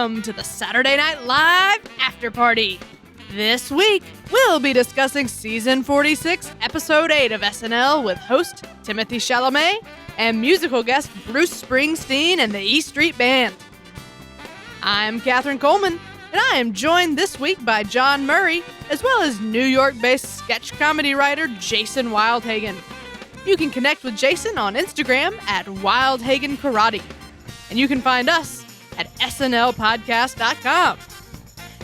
Welcome to the Saturday Night Live Afterparty. This week, we'll be discussing Season 46, Episode 8 of SNL with host Timothée Chalamet and musical guest Bruce Springsteen and the E Street Band. I'm Catherine Coleman, and I am joined this week by John Murray, as well as New York-based sketch comedy writer Jason Wildhagen. You can connect with Jason on Instagram at Wildhagen Karate, and you can find us at snlpodcast.com.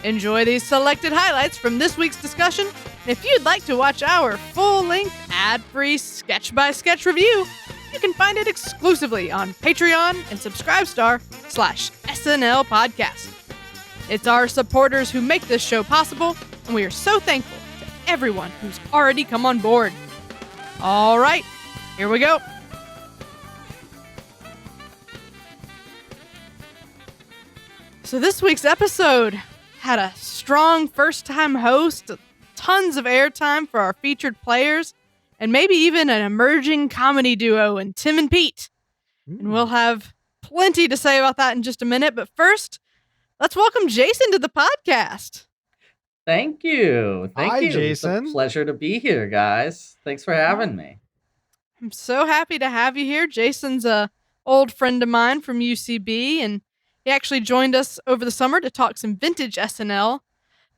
Enjoy these selected highlights from this week's discussion, and if you'd like to watch our full-length, ad-free sketch-by-sketch review, you can find it exclusively on Patreon and Subscribestar/SNL Podcast. It's our supporters who make this show possible, and we are so thankful to everyone who's already come on board. All right, here we go. So this week's episode had a strong first-time host, tons of airtime for our featured players, and maybe even an emerging comedy duo in Tim and Pete. And we'll have plenty to say about that in just a minute, but first, let's welcome Jason to the podcast. Thank you. Hi, Jason. It's a pleasure to be here, guys. Thanks for having me. I'm so happy to have you here. Jason's a old friend of mine from UCB, and he actually joined us over the summer to talk some vintage SNL.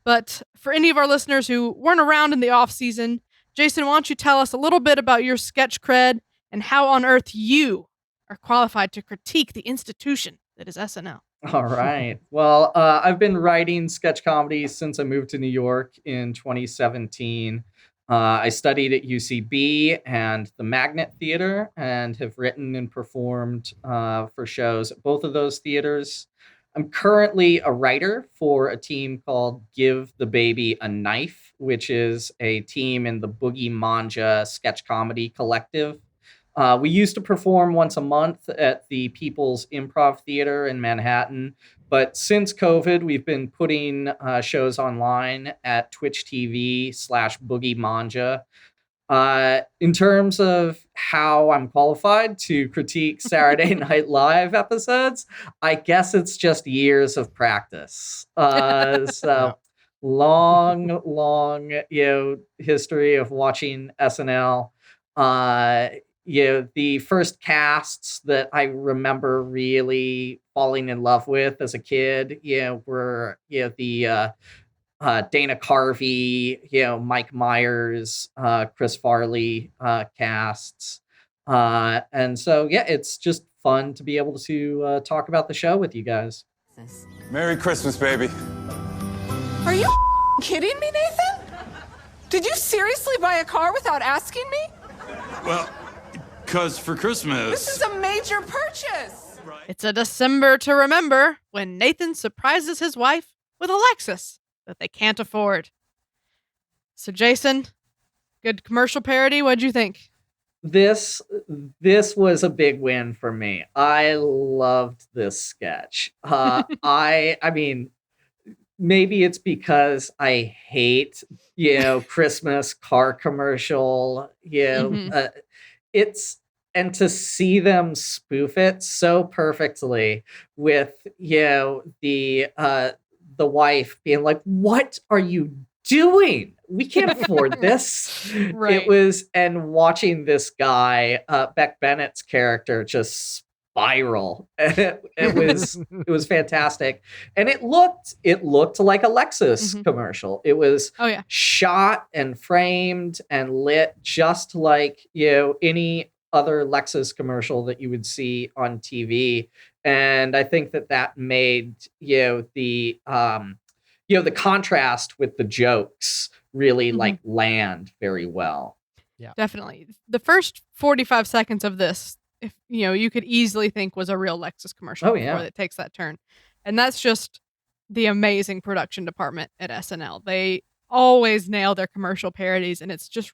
But for any of our listeners who weren't around in the off-season, Jason, why don't you tell us a little bit about your sketch cred and how on earth you are qualified to critique the institution that is SNL? All right. Well, I've been writing sketch comedy since I moved to New York in 2017. I studied at UCB and the Magnet Theater and have written and performed for shows at both of those theaters. I'm currently a writer for a team called Give the Baby a Knife, which is a team in the Boogie Manja sketch comedy collective. We used to perform once a month at the People's Improv Theater in Manhattan, but since COVID, we've been putting shows online at Twitch TV/Boogie Manja. In terms of how I'm qualified to critique Saturday Night Live episodes, I guess it's just years of practice. Long, history of watching SNL. The first casts that I remember really falling in love with as a kid, were, the Dana Carvey, Mike Myers, Chris Farley casts. And so, it's just fun to be able to talk about the show with you guys. Merry Christmas, baby. Are you kidding me, Nathan? Did you seriously buy a car without asking me? Well, because for Christmas... This is a major purchase! It's a December to remember when Nathan surprises his wife with a Lexus that they can't afford. So Jason, good commercial parody. What'd you think? This was a big win for me. I loved this sketch. I mean, maybe it's because I hate, Christmas car commercial, and to see them spoof it so perfectly with, the wife being like, "What are you doing? We can't afford this." Right. And watching this guy, Beck Bennett's character, just spiral. It was fantastic. And it looked like a Lexus commercial. It was shot and framed and lit just like, any other Lexus commercial that you would see on TV. And I think that made, the contrast with the jokes really land very well. Yeah, definitely. The first 45 seconds of this, if you could easily think was a real Lexus commercial before it takes that turn. And that's just the amazing production department at SNL. They always nail their commercial parodies, and it's just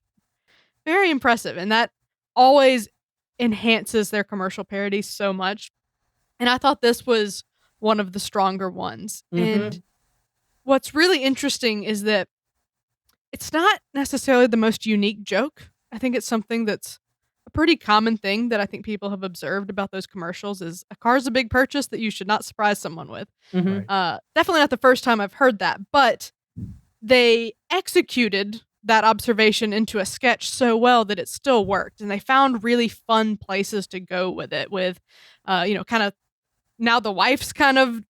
very impressive. And that always enhances their commercial parodies so much. And I thought this was one of the stronger ones. And what's really interesting is that it's not necessarily the most unique joke. I think it's something that's a pretty common thing that I think people have observed about those commercials is a car's a big purchase that you should not surprise someone with. Mhm. Right. Definitely not the first time I've heard that, but they executed that observation into a sketch so well that it still worked. And they found really fun places to go with it with, kind of now the wife's kind of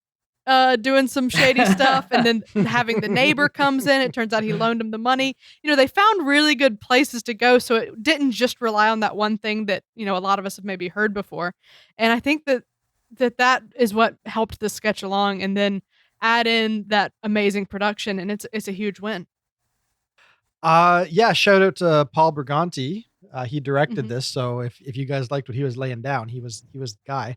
doing some shady stuff, and then having the neighbor comes in. It turns out he loaned him the money. They found really good places to go, so it didn't just rely on that one thing that a lot of us have maybe heard before. And I think that is what helped the sketch along, and then add in that amazing production, and it's a huge win. Yeah, shout out to Paul Briganti. He directed Mhm. this, so if you guys liked what he was laying down, he was the guy.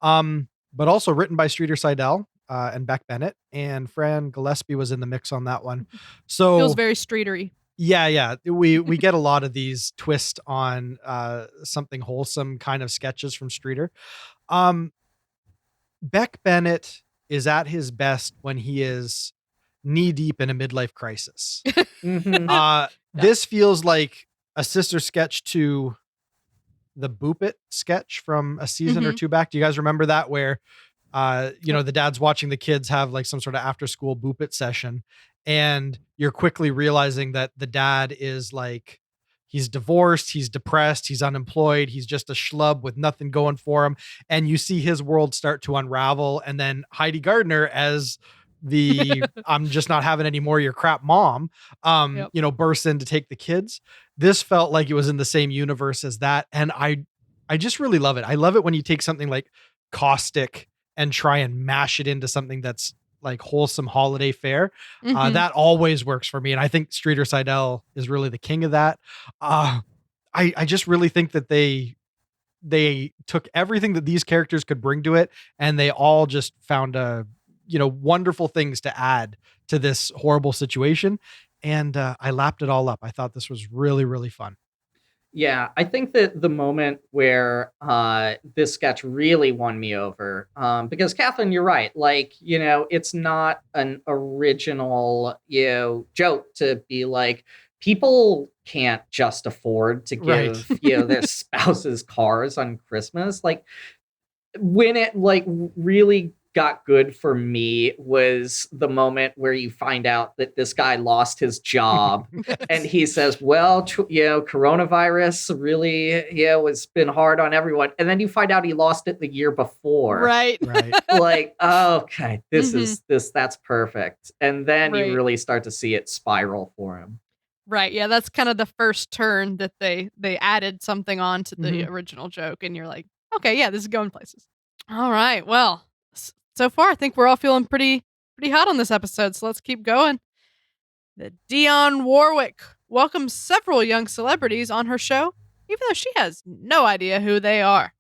But also written by Streeter Seidel and Beck Bennett, and Fran Gillespie was in the mix on that one. So Feels very streetery. yeah, we get a lot of these twist on something wholesome kind of sketches from Streeter. Beck Bennett is at his best when he is knee deep in a midlife crisis. Mhm. This feels like a sister sketch to the Boop It sketch from a season or Mhm. two back. Do you guys remember that, where the dad's watching the kids have like some sort of after school Boop It session, and you're quickly realizing that the dad is like, he's divorced, he's depressed, he's unemployed, he's just a schlub with nothing going for him. And you see his world start to unravel. And then Heidi Gardner as the I'm just not having any more of your crap mom, Yep. bursts in to take the kids. This felt like it was in the same universe as that. And I just really love it. I love it when you take something like caustic and try and mash it into something that's like wholesome holiday fare. Mhm. That always works for me. And I think Streeter Seidel is really the king of that. I just really think that they took everything that these characters could bring to it, and they all just found wonderful things to add to this horrible situation. And I lapped it all up. I thought this was really, really fun. Yeah, I think that the moment where this sketch really won me over, because Catherine, you're right. Like, it's not an original, joke to be like, people can't just afford to Right. give, their spouses cars on Christmas. Like, when it like really got good for me was the moment where you find out that this guy lost his job and he says, well, coronavirus really, it's been hard on everyone. And then you find out he lost it the year before. Right. Right. Like, okay, Mhm. that's perfect. And then Right. you really start to see it spiral for him. Right. Yeah, that's kind of the first turn that they added something on to the Mhm. original joke, and you're like, okay, yeah, this is going places. All right. Well, so far I think we're all feeling pretty hot on this episode, so let's keep going. The Dionne Warwick welcomes several young celebrities on her show, even though she has no idea who they are.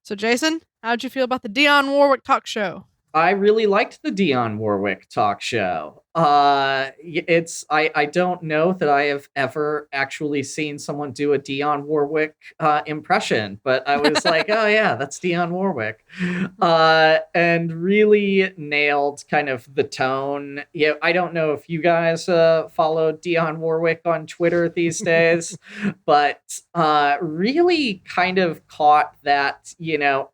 So, Jason, how'd you feel about the Dionne Warwick talk show? I really liked the Dionne Warwick talk show. I don't know that I have ever actually seen someone do a Dionne Warwick impression, but I was like, oh yeah, that's Dionne Warwick, and really nailed kind of the tone. Yeah, I don't know if you guys follow Dionne Warwick on Twitter these days, but really kind of caught that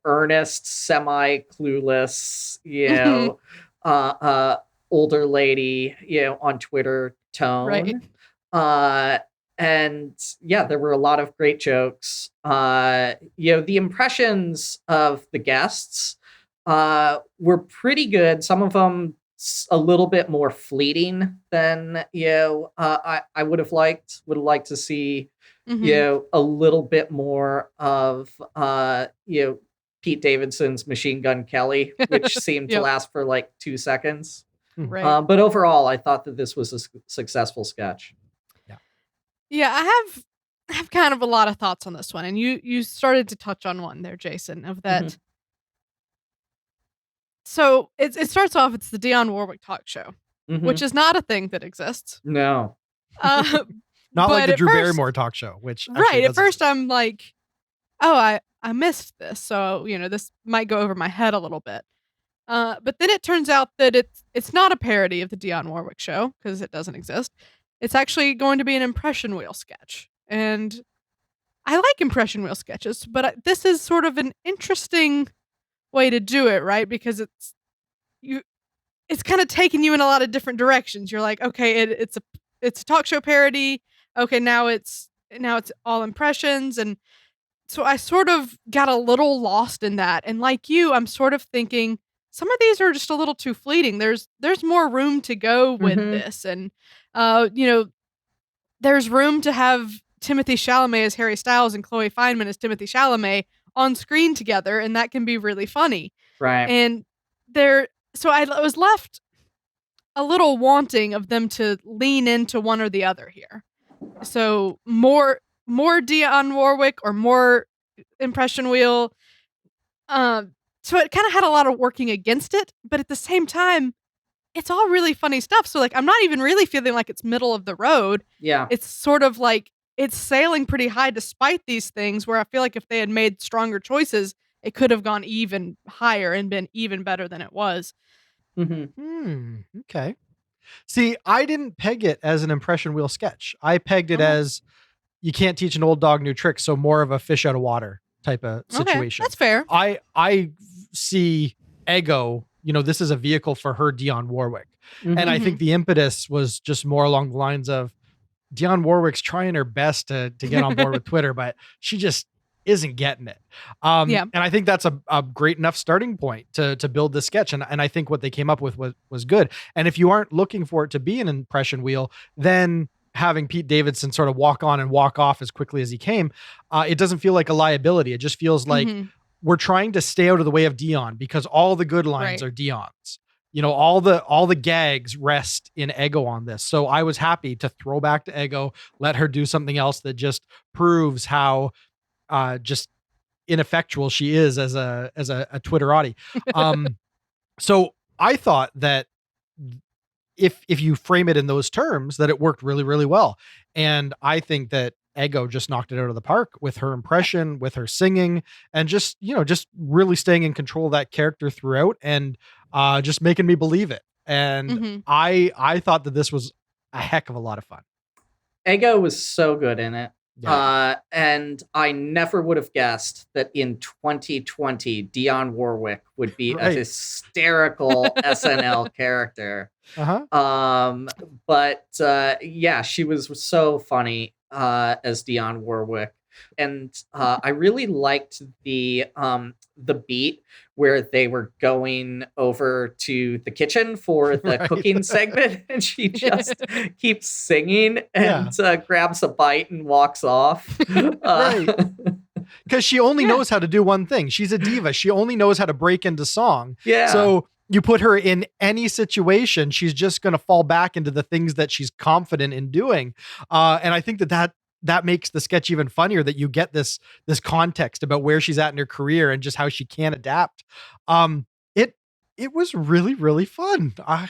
earnest, semi-clueless, older lady, on Twitter tone. Right. And yeah, there were a lot of great jokes. The impressions of the guests were pretty good. Some of them a little bit more fleeting than I would have liked. Would have liked to see Mhm. a little bit more of Pete Davidson's Machine Gun Kelly, which seemed to Yep. last for like 2 seconds. Right. But overall, I thought that this was a successful sketch. Yeah, I have kind of a lot of thoughts on this one, and you started to touch on one there, Jason, of that. Mhm. So it starts off. It's the Dionne Warwick talk show, Mhm. which is not a thing that exists. No. Uh, Not like but the at Drew first- Barrymore talk show, which actually Right. At does first, exist. I'm like, oh, I missed this, so this might go over my head a little bit. But then it turns out that it's not a parody of the Dionne Warwick show because it doesn't exist. It's actually going to be an impression wheel sketch, and I like impression wheel sketches, but this is sort of an interesting way to do it, right? Because it's kind of taking you in a lot of different directions. You're like, okay, it's a talk show parody. Okay, now it's all impressions, and so I sort of got a little lost in that. And like you, I'm sort of thinking some of these are just a little too fleeting. There's more room to go with this, and there's room to have Timothée Chalamet as Harry Styles and Chloe Fineman as Timothée Chalamet on screen together, and that can be really funny. Right. And so I was left a little wanting of them to lean into one or the other here. So more Dionne Warwick or more impression wheel. So it kind of had a lot of working against it, but at the same time, it's all really funny stuff. So like, I'm not even really feeling like it's middle of the road. Yeah. It's sort of like it's sailing pretty high despite these things, where I feel like if they had made stronger choices, it could have gone even higher and been even better than it was. Okay. See, I didn't peg it as an impression wheel sketch. I pegged it as you can't teach an old dog new tricks, so more of a fish out of water type of situation. Okay, that's fair. I see Ego, this is a vehicle for her Dionne Warwick. And I think the impetus was just more along the lines of Dionne Warwick's trying her best to get on board with Twitter, but she just isn't getting it. And I think that's a great enough starting point to build this sketch. And I think what they came up with was good. And if you aren't looking for it to be an impression wheel, then having Pete Davidson sort of walk on and walk off as quickly as he came, it doesn't feel like a liability. It just feels like we're trying to stay out of the way of Dionne, because all the good lines are Dionne's. All the gags rest in Ego on this. So I was happy to throw back to Ego, let her do something else that just proves how just ineffectual she is as a Twitterati. So I thought that if you frame it in those terms, that it worked really, really well. And I think that Ego just knocked it out of the park with her impression, with her singing, and just really staying in control of that character throughout, and just making me believe it. And I thought that this was a heck of a lot of fun. Ego was so good in it. Yeah. And I never would have guessed that in 2020, Dionne Warwick would be a hysterical SNL character. But yeah, she was so funny as Dionne Warwick. And I really liked the beat where they were going over to the kitchen for the cooking segment, and she just keeps singing and grabs a bite and walks off. Because she only knows how to do one thing. She's a diva. She only knows how to break into song. Yeah. So you put her in any situation, she's just going to fall back into the things that she's confident in doing. And I think that makes the sketch even funnier, that you get this context about where she's at in her career and just how she can adapt. It was really, really fun. I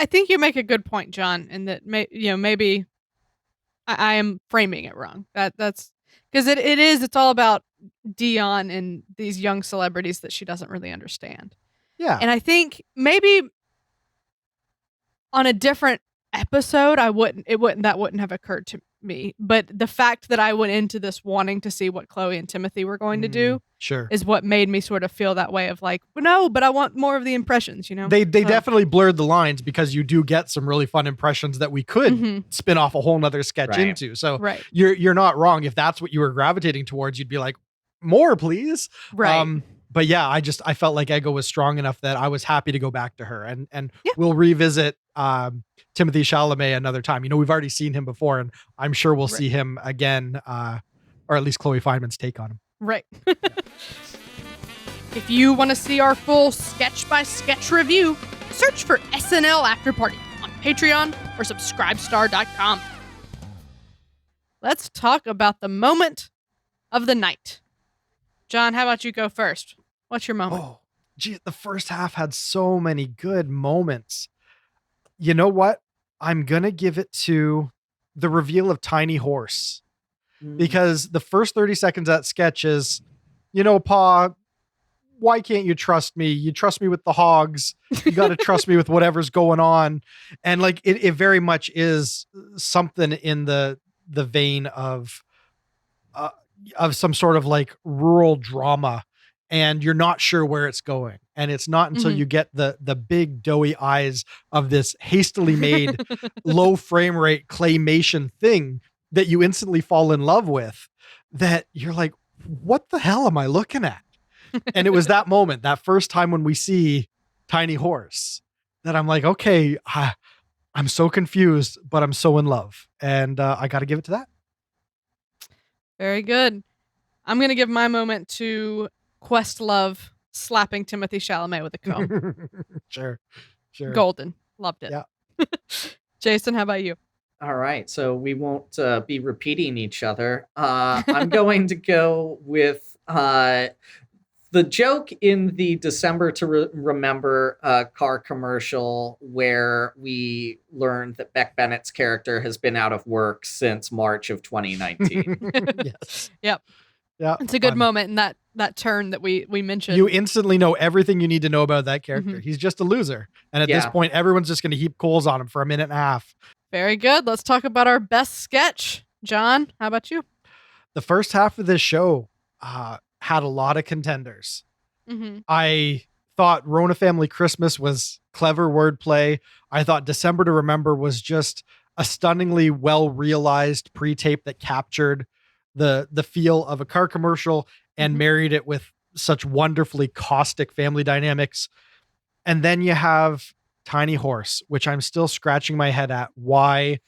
think you make a good point, John, and that maybe I am framing it wrong. That's because it's all about Dionne and these young celebrities that she doesn't really understand. Yeah. And I think maybe on a different episode, that wouldn't have occurred to me. But the fact that I went into this wanting to see what Chloe and Timothy were going to do is what made me sort of feel that way of like, no, but I want more of the impressions, They definitely blurred the lines, because you do get some really fun impressions that we could spin off a whole nother sketch into. So you're not wrong. If that's what you were gravitating towards, you'd be like, more, please. Right. But yeah, I felt like Ego was strong enough that I was happy to go back to her, and we'll revisit Timothée Chalamet another time. We've already seen him before, and I'm sure we'll see him again, or at least Chloe Fineman's take on him. Right. If you want to see our full sketch by sketch review, search for SNL Afterparty on Patreon or subscribestar.com. Let's talk about the moment of the night. John, how about you go first? What's your moment? Oh, gee, the first half had so many good moments. You know what? I'm going to give it to the reveal of Tiny Horse, because the first 30 seconds of that sketch is, Pa, why can't you trust me? You trust me with the hogs. You got to trust me with whatever's going on. And like, it very much is something in the vein of of some sort of like rural drama, and you're not sure where it's going. And it's not until Mhm. you get the big doughy eyes of this hastily made low frame rate claymation thing that you instantly fall in love with, that you're like, what the hell am I looking at? And it was that moment, that first time when we see Tiny Horse, that I'm like, okay, I'm so confused, but I'm so in love. And I got to give it to that. Very good. I'm going to give my moment to Questlove slapping Timothée Chalamet with a comb. Sure. Golden. Loved it. Yeah. Jason, how about you? All right, so we won't be repeating each other. I'm going to go with the joke in the December to Remember car commercial, where we learned that Beck Bennett's character has been out of work since March of 2019. Yes. Yep. Yeah. It's a good fun. moment in that turn that we mentioned. You instantly know everything you need to know about that character. Mhm. He's just a loser. And at this Yeah. point, everyone's just going to heap coals on him for a minute and a half. Very good. Let's talk about our best sketch. John, how about you? The first half of this show had a lot of contenders. Mm-hmm. I thought Rona Family Christmas was clever wordplay. I thought December to Remember was just a stunningly well realized pre-tape that captured the feel of a car commercial and Mhm. married it with such wonderfully caustic family dynamics. And then you have Tiny Horse, which I'm still scratching my head at why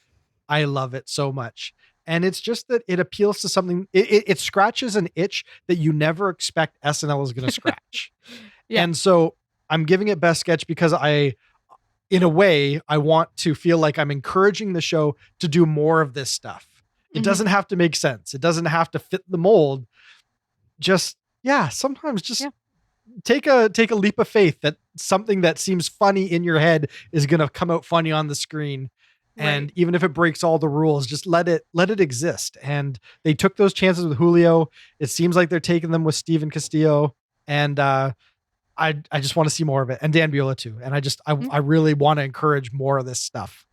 I love it so much. And it's just that it appeals to something, it scratches an itch that you never expect SNL is going to scratch. Yeah. And so I'm giving it best sketch because in a way, I want to feel like I'm encouraging the show to do more of this stuff. It Mhm. doesn't have to make sense. It doesn't have to fit the mold. Just, sometimes just take a leap of faith that something that seems funny in your head is going to come out funny on the screen. And Right. even if it breaks all the rules, just let it exist. And they took those chances with Julio. It seems like they're taking them with Steven Castillo. And I just want to see more of it. And Dan Bueller too. And I really want to encourage more of this stuff.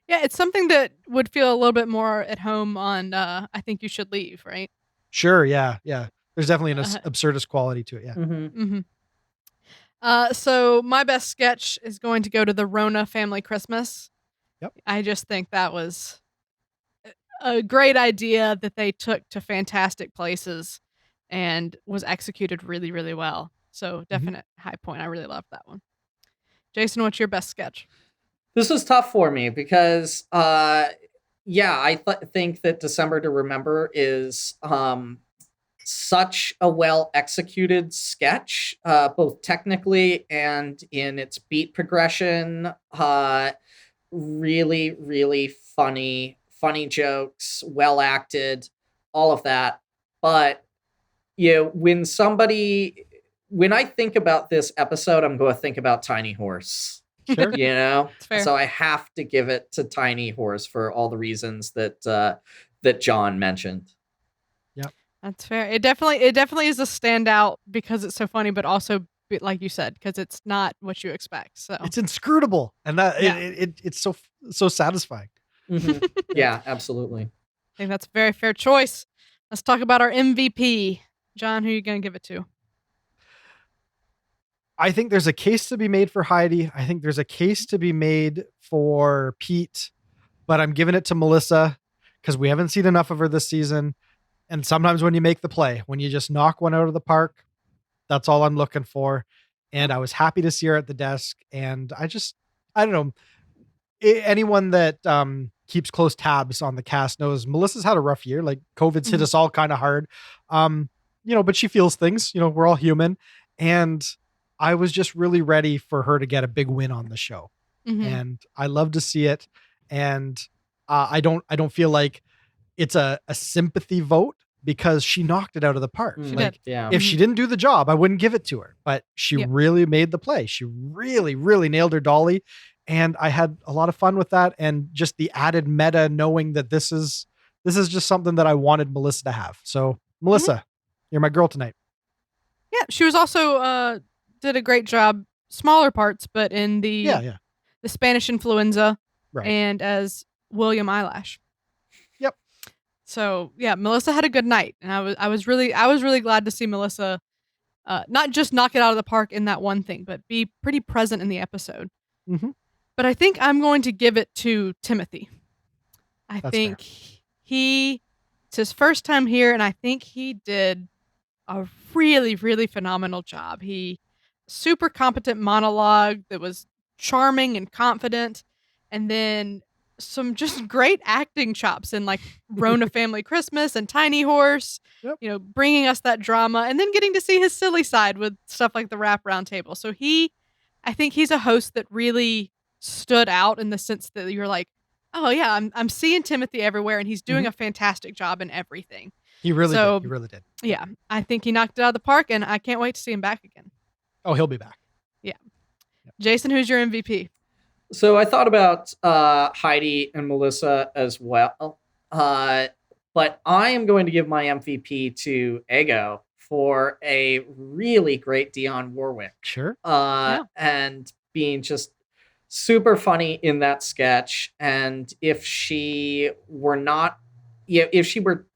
Yeah, it's something that would feel a little bit more at home on I Think You Should Leave, right? Sure. Yeah. There's definitely an absurdist quality to it. Yeah. Mhm. Mm-hmm. So my best sketch is going to go to the Rona Family Christmas. Yep. I just think that was a great idea that they took to fantastic places and was executed really, really well. So definite high point. I really loved that one. Jason, what's your best sketch? This was tough for me because, I think that December to Remember is such a well executed sketch, both technically and in its beat progression. Really, really funny jokes, well acted, all of that. But when I think about this episode, I'm going to think about Tiny Horse. Sure. It's fair. So I have to give it to Tiny Horse for all the reasons that John mentioned. That's fair. It definitely is a standout because it's so funny, but also like you said, because it's not what you expect. So It's inscrutable. And that Yeah. it's so satisfying. Mhm. Yeah, absolutely. I think that's a very fair choice. Let's talk about our MVP. John, who are you going to give it to? I think there's a case to be made for Heidi. I think there's a case to be made for Pete, but I'm giving it to Melissa because we haven't seen enough of her this season. And sometimes when you make the play, when you just knock one out of the park, that's all I'm looking for. And I was happy to see her at the desk. And I don't know, anyone that keeps close tabs on the cast knows Melissa's had a rough year. Like COVID's hit us all kind of hard. But she feels things, we're all human. And I was just really ready for her to get a big win on the show. Mhm. And I love to see it. And I don't feel like it's a sympathy vote because she knocked it out of the park. She Like, did. Yeah. if she didn't do the job, I wouldn't give it to her, but she Yep. really made the play. She really, really nailed her dolly. And I had a lot of fun with that. And just the added meta, knowing that this is just something that I wanted Melissa to have. So Melissa, you're my girl tonight. Yeah, she was also did a great job, smaller parts, but in the the Spanish influenza Right. and as William Eyelash. Yep. So yeah, Melissa had a good night, and I was really glad to see Melissa not just knock it out of the park in that one thing, but be pretty present in the episode. Mhm. But I think I'm going to give it to Timothy. I That's think it's his first time here, and I think he did a really, really phenomenal job. He super competent monologue that was charming and confident, and then some just great acting chops in like Rona Family Christmas and Tiny Horse. Yep. You know, bringing us that drama, and then getting to see his silly side with stuff like the Wraparound Table. So I think he's a host that really stood out in the sense that you're like, oh yeah, I'm seeing Timothy everywhere, and he's doing a fantastic job in everything. He really So- did. He really did. Yeah, I think he knocked it out of the park, and I can't wait to see him back again. Oh, he'll be back. Jason, who's your MVP? So I thought about Heidi and Melissa as well, but I am going to give my MVP to Ego for a really great Dionne Warwick. Sure. And being just super funny in that sketch. And if she were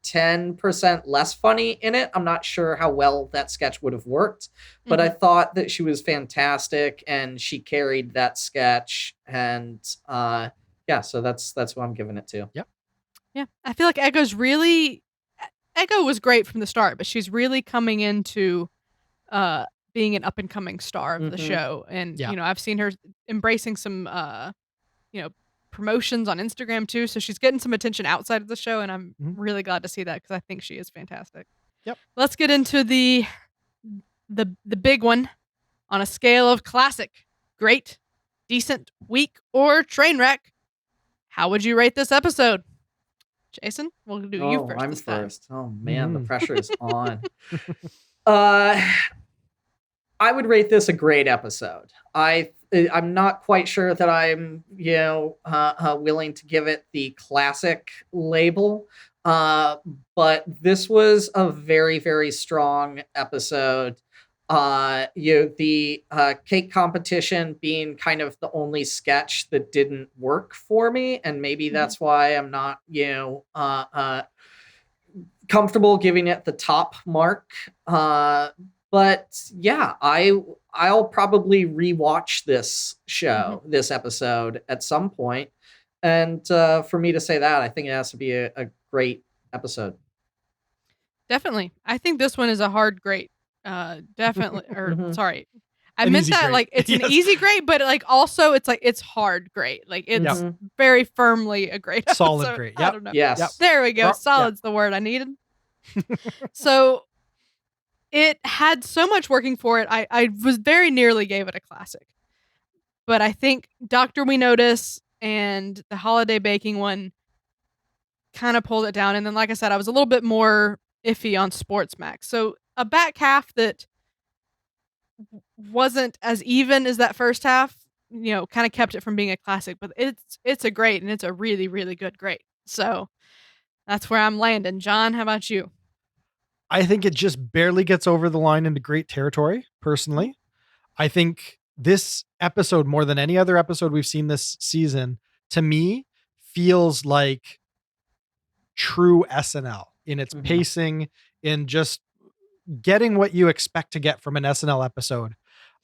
10% less funny in it, I'm not sure how well that sketch would have worked. But I thought that she was fantastic, and she carried that sketch. And so that's who I'm giving it to. Yep. Yeah, I feel like Ego was great from the start, but she's really coming into being an up and coming star of the show. And Yeah. you know, I've seen her embracing some promotions on Instagram too, so she's getting some attention outside of the show, and I'm really glad to see that, because I think she is fantastic. Yep. Let's get into the big one. On a scale of classic, great, decent, weak, or train wreck, how would you rate this episode? Jason, we'll do you first. I'm this time. first. Oh man, the pressure is on. I would rate this a great episode. I'm not quite sure that I'm willing to give it the classic label, but this was a very, very strong episode. The cake competition being kind of the only sketch that didn't work for me, and maybe that's why I'm not comfortable giving it the top mark. But yeah, I'll probably rewatch this show, this episode at some point. And for me to say that, I think it has to be a great episode. Definitely. I think this one is a hard great. Definitely. Or sorry. I An meant easy that grade. like it's an Yes. easy grade, but like also it's like it's hard great. Like it's very firmly a great Solid episode. great. I Yep. don't know. Yes. Yep. There we go. Yep. Solid's the word I needed. So it had so much working for it. I was very nearly gave it a classic. But I think Dr. We Notice and the holiday baking one kind of pulled it down. And then, like I said, I was a little bit more iffy on Sports Max. So a back half that wasn't as even as that first half, kind of kept it from being a classic. But it's a great, and it's a really, really good great. So that's where I'm landing. John, how about you? I think it just barely gets over the line into great territory, personally. I think this episode, more than any other episode we've seen this season, to me, feels like true SNL in its pacing, in just getting what you expect to get from an SNL episode.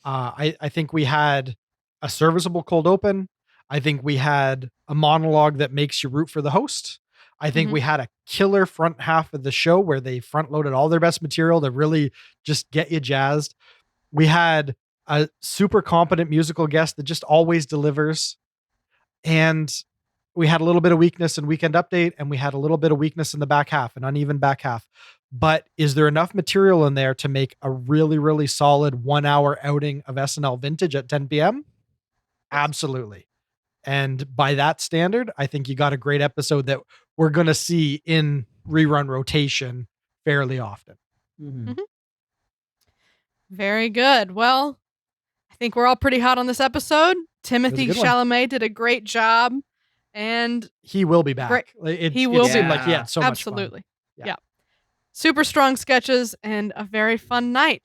I think we had a serviceable cold open. I think we had a monologue that makes you root for the host. I think we had a killer front half of the show where they front loaded all their best material to really just get you jazzed. We had a super competent musical guest that just always delivers. And we had a little bit of weakness in Weekend Update, and we had a little bit of weakness in the back half, an uneven back half. But is there enough material in there to make a really, really solid 1 hour outing of SNL vintage at 10 p.m.? Absolutely. And by that standard, I think you got a great episode that we're going to see in rerun rotation fairly often. Very good. Well, I think we're all pretty hot on this episode. Timothée good one. Chalamet did a great job, and He will be back. Great. He will seemed be like he had so absolutely, much fun. yeah. Super strong sketches and a very fun night.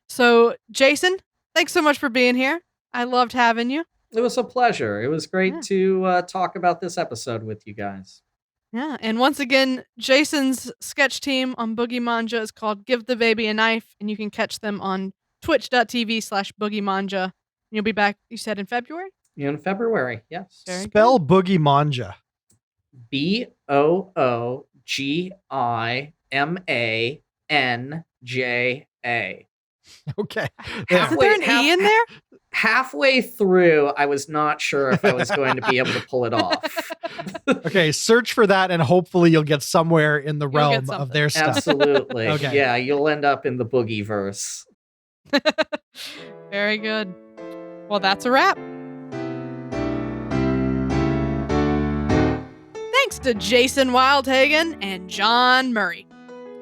So, Jason, thanks so much for being here. I loved having you. It was a pleasure. It was great Yeah. to talk about this episode with you guys. Yeah, and once again, Jason's sketch team on Boogie Manja is called Give the Baby a Knife, and you can catch them on twitch.tv/Boogie Manja. You'll be back, you said, in February? In February, yes. Very Spell Boogie Manja. BOOGIMANJA. Okay. Isn't there an E in there? Halfway through, I was not sure if I was going to be able to pull it off. Okay, search for that and hopefully you'll get somewhere in the You'll get realm of something. their stuff. Absolutely. Okay. Yeah, you'll end up in the boogie verse. Very good. Well, that's a wrap. Thanks to Jason Wildhagen and John Murray.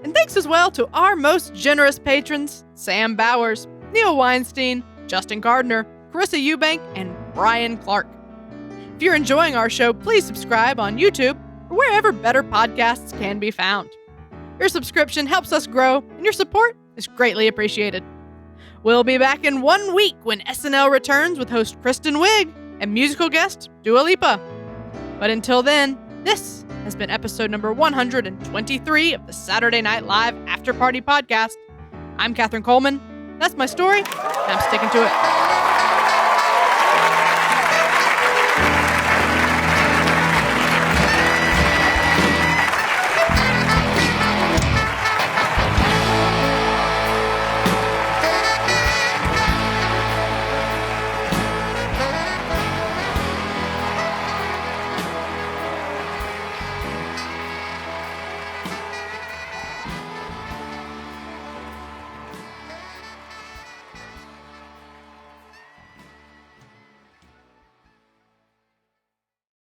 And thanks as well to our most generous patrons, Sam Bowers, Neil Weinstein, Justin Gardner, Carissa Eubank, and Brian Clark. If you're enjoying our show, please subscribe on YouTube or wherever better podcasts can be found. Your subscription helps us grow, and your support is greatly appreciated. We'll be back in 1 week when SNL returns with host Kristen Wiig and musical guest Dua Lipa. But until then, this has been episode number 123 of the Saturday Night Live Afterparty podcast. I'm Catherine Coleman. That's my story, and I'm sticking to it.